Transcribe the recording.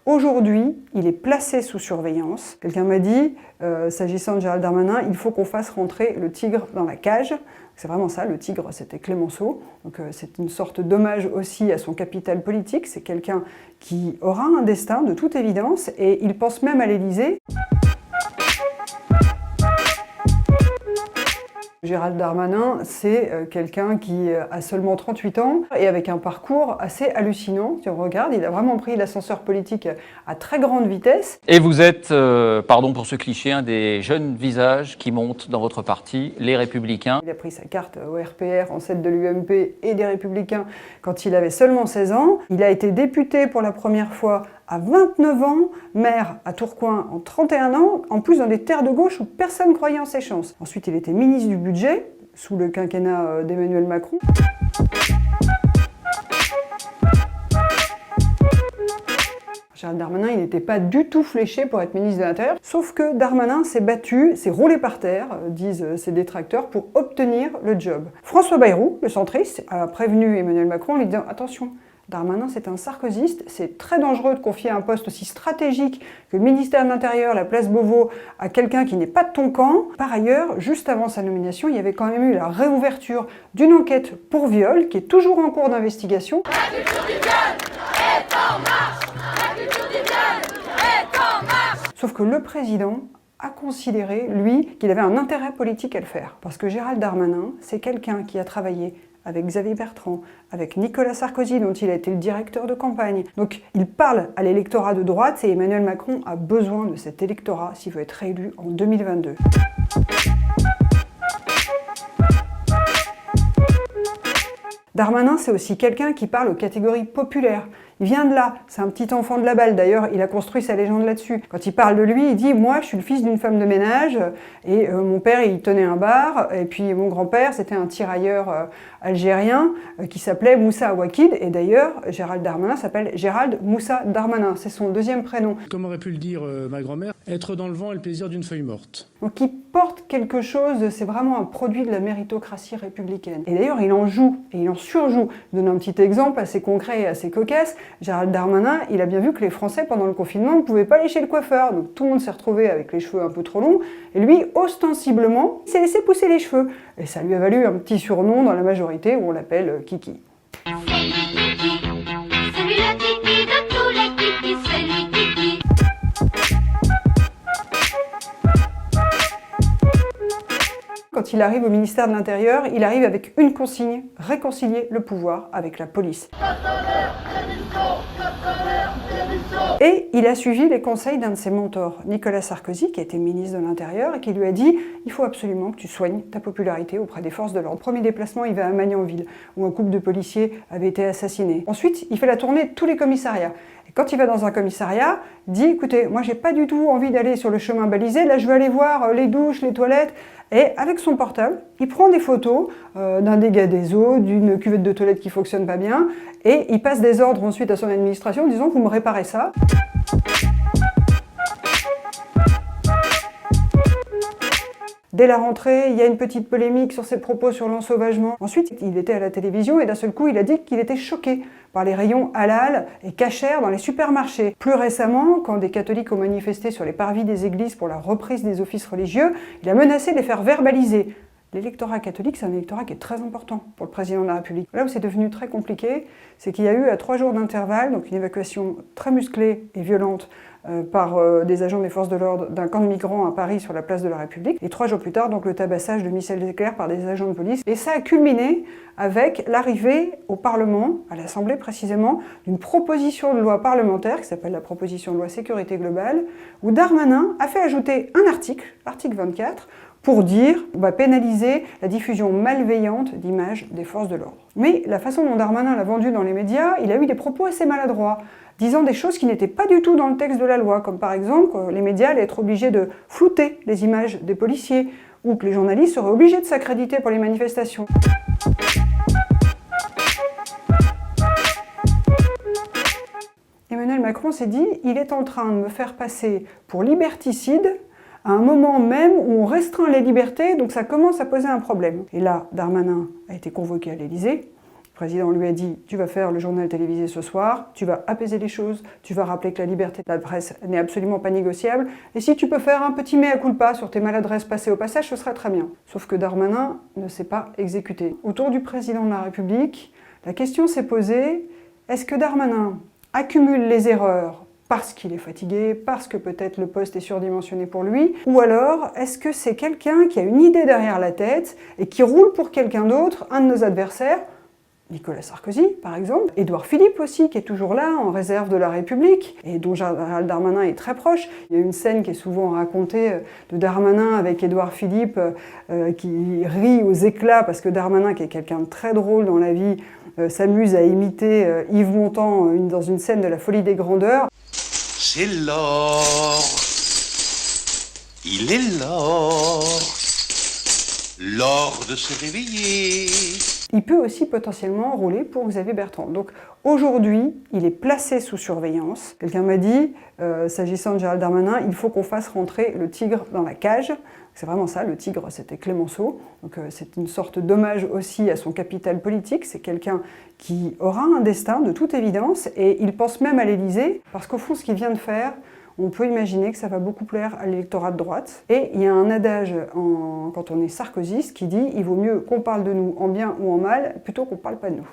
Aujourd'hui, il est placé sous surveillance. Quelqu'un m'a dit, s'agissant de Gérald Darmanin, il faut qu'on fasse rentrer le tigre dans la cage. C'est vraiment ça, le tigre, c'était Clémenceau. Donc c'est une sorte d'hommage aussi à son capital politique. C'est quelqu'un qui aura un destin, de toute évidence, et il pense même à l'Élysée. Gérald Darmanin, c'est quelqu'un qui a seulement 38 ans et avec un parcours assez hallucinant. Si on regarde, il a vraiment pris l'ascenseur politique à très grande vitesse. Et vous êtes, pardon pour ce cliché, un des jeunes visages qui montent dans votre parti, les Républicains. Il a pris sa carte au RPR, en tête de l'UMP et des Républicains quand il avait seulement 16 ans. Il a été député pour la première fois à 29 ans, maire à Tourcoing en 31 ans, en plus dans des terres de gauche où personne ne croyait en ses chances. Ensuite, il était ministre du budget, sous le quinquennat d'Emmanuel Macron. Gérald Darmanin, il n'était pas du tout fléché pour être ministre de l'Intérieur, sauf que Darmanin s'est battu, s'est roulé par terre, disent ses détracteurs, pour obtenir le job. François Bayrou, le centriste, a prévenu Emmanuel Macron en lui disant « Attention, Darmanin, c'est un sarkozyste, c'est très dangereux de confier un poste aussi stratégique que le ministère de l'Intérieur, la place Beauvau, à quelqu'un qui n'est pas de ton camp. » Par ailleurs, juste avant sa nomination, il y avait quand même eu la réouverture d'une enquête pour viol, qui est toujours en cours d'investigation. La culture du viol est en marche! La culture du viol est en marche! Sauf que le président a considéré, lui, qu'il avait un intérêt politique à le faire. Parce que Gérald Darmanin, c'est quelqu'un qui a travaillé avec Xavier Bertrand, avec Nicolas Sarkozy, dont il a été le directeur de campagne. Donc il parle à l'électorat de droite et Emmanuel Macron a besoin de cet électorat s'il veut être réélu en 2022. Darmanin, c'est aussi quelqu'un qui parle aux catégories populaires. Il vient de là, c'est un petit enfant de la balle, d'ailleurs il a construit sa légende là-dessus. Quand il parle de lui, il dit « Moi, je suis le fils d'une femme de ménage, et mon père, il tenait un bar, et puis mon grand-père, c'était un tirailleur algérien qui s'appelait Moussa Ouakid, et d'ailleurs, Gérald Darmanin s'appelle Gérald Moussa Darmanin, c'est son deuxième prénom. » Comme aurait pu le dire ma grand-mère, être dans le vent est le plaisir d'une feuille morte. Donc il porte quelque chose, c'est vraiment un produit de la méritocratie républicaine. Et d'ailleurs, il en joue, et il en surjoue. Je donne un petit exemple assez concret et assez cocasse. Gérald Darmanin, il a bien vu que les Français, pendant le confinement, ne pouvaient pas aller chez le coiffeur. Donc tout le monde s'est retrouvé avec les cheveux un peu trop longs. Et lui, ostensiblement, il s'est laissé pousser les cheveux. Et ça lui a valu un petit surnom dans la majorité où on l'appelle Kiki. C'est lui Kiki, c'est lui le Kiki de tous les Kiki, c'est lui Kiki. Quand il arrive au ministère de l'Intérieur, il arrive avec une consigne, réconcilier le pouvoir avec la police. Et il a suivi les conseils d'un de ses mentors, Nicolas Sarkozy, qui était ministre de l'Intérieur, et qui lui a dit « Il faut absolument que tu soignes ta popularité auprès des forces de l'ordre. » Premier déplacement, il va à Magnanville, où un couple de policiers avait été assassiné. Ensuite, il fait la tournée de tous les commissariats. Et quand il va dans un commissariat, il dit « Écoutez, moi j'ai pas du tout envie d'aller sur le chemin balisé, là je veux aller voir les douches, les toilettes. » Et avec son portable, il prend des photos d'un dégât des eaux, d'une cuvette de toilette qui fonctionne pas bien, et il passe des ordres ensuite à son administration en disant « Vous me réparez ça. » Dès la rentrée, il y a une petite polémique sur ses propos sur l'ensauvagement. Ensuite, il était à la télévision et d'un seul coup, il a dit qu'il était choqué par les rayons halal et cachers dans les supermarchés. Plus récemment, quand des catholiques ont manifesté sur les parvis des églises pour la reprise des offices religieux, il a menacé de les faire verbaliser. L'électorat catholique, c'est un électorat qui est très important pour le président de la République. Là où c'est devenu très compliqué, c'est qu'il y a eu à 3 jours d'intervalle, donc une évacuation très musclée et violente par des agents des forces de l'ordre d'un camp de migrants à Paris sur la place de la République. Et 3 jours plus tard, donc le tabassage de Michel Desclercq par des agents de police. Et ça a culminé avec l'arrivée au Parlement, à l'Assemblée précisément, d'une proposition de loi parlementaire qui s'appelle la proposition de loi sécurité globale, où Darmanin a fait ajouter un article, l'article 24, pour dire on va pénaliser la diffusion malveillante d'images des forces de l'ordre. Mais la façon dont Darmanin l'a vendu dans les médias, il a eu des propos assez maladroits, disant des choses qui n'étaient pas du tout dans le texte de la loi, comme par exemple que les médias allaient être obligés de flouter les images des policiers, ou que les journalistes seraient obligés de s'accréditer pour les manifestations. Emmanuel Macron s'est dit « Il est en train de me faire passer pour liberticide », à un moment même où on restreint les libertés, donc ça commence à poser un problème. Et là, Darmanin a été convoqué à l'Élysée, Le président lui a dit « tu vas faire le journal télévisé ce soir, tu vas apaiser les choses, tu vas rappeler que la liberté de la presse n'est absolument pas négociable, et si tu peux faire un petit mea culpa sur tes maladresses passées au passage, ce sera très bien ». Sauf que Darmanin ne s'est pas exécuté. Autour du président de la République, la question s'est posée, est-ce que Darmanin accumule les erreurs parce qu'il est fatigué, parce que peut-être le poste est surdimensionné pour lui, ou alors est-ce que c'est quelqu'un qui a une idée derrière la tête et qui roule pour quelqu'un d'autre, un de nos adversaires, Nicolas Sarkozy, par exemple, Édouard Philippe aussi, qui est toujours là, en réserve de la République, et dont Gérald Darmanin est très proche. Il y a une scène qui est souvent racontée de Darmanin avec Édouard Philippe, qui rit aux éclats, parce que Darmanin, qui est quelqu'un de très drôle dans la vie, s'amuse à imiter Yves Montand dans une scène de La Folie des Grandeurs. C'est l'or, il est l'or, l'or de se réveiller. Il peut aussi potentiellement rouler pour Xavier Bertrand. Donc aujourd'hui, il est placé sous surveillance. Quelqu'un m'a dit, s'agissant de Gérald Darmanin, il faut qu'on fasse rentrer le tigre dans la cage. C'est vraiment ça, le tigre, c'était Clémenceau. Donc c'est une sorte d'hommage aussi à son capital politique. C'est quelqu'un qui aura un destin, de toute évidence, et il pense même à l'Élysée, parce qu'au fond, ce qu'il vient de faire, on peut imaginer que ça va beaucoup plaire à l'électorat de droite. Et il y a un adage quand on est sarkozyste qui dit « il vaut mieux qu'on parle de nous en bien ou en mal, plutôt qu'on ne parle pas de nous ».